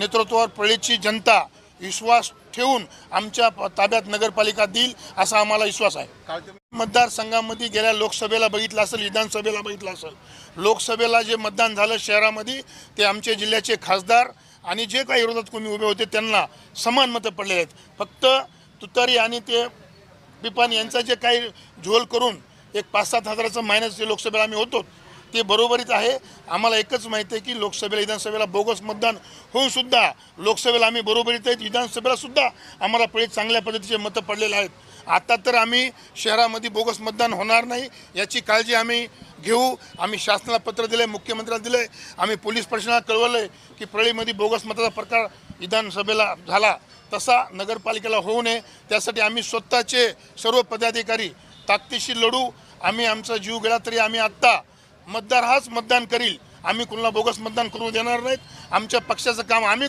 नेतृत्वावर परळीची जनता विश्वास ठेवून आमच्या ताब्यात नगरपालिका देईल असा आम्हाला विश्वास आहे। मतदारसंघामध्ये गेल्या लोकसभेला बघितलं असेल, विधानसभेला बघितलं असेल, लोकसभेला जे मतदान झालं शहरामध्ये ते आमच्या जिल्ह्याचे खासदार आणि जे काही विरोधात कोणी उभे होते त्यांना समान मतं पडलेले आहेत। फक्त तुतारी आणि ते बिपान यांचा जे काही झोल करून एक 5-7 हजाराचं मायनस जे लोकसभेला आम्ही होतो ते बरोबरीच आहे। आम्हाला एकच माहिती आहे की लोकसभेला विधानसभेला बोगस मतदान होऊन सुद्धा लोकसभेला आम्ही बरोबरीत आहेत, विधानसभेला सुद्धा आम्हाला पळीत चांगल्या पद्धतीचे मतं पडलेले आहेत। आता तर आम्ही शहरामध्ये बोगस मतदान होणार नाही याची काळजी आम्ही घेऊ। आम्ही शासनाला पत्र दिले, मुख्यमंत्र्याला दिले, आम्ही पोलीस प्रशासनाला कळवले की परळीमध्ये बोगस मताचा प्रकार विधानसभेला झाला तसा नगरपालिकेला होऊ नये, त्यासाठी आम्ही स्वतःचे सर्व पदाधिकारी ताकदीशी लढू। आम्ही आमचा जीव गेला तरी आम्ही आत्ता मतदार हाच मतदान करील, आम्ही कुणाला बोगस मतदान करू देणार नाहीत। आमच्या पक्षाचं काम आम्ही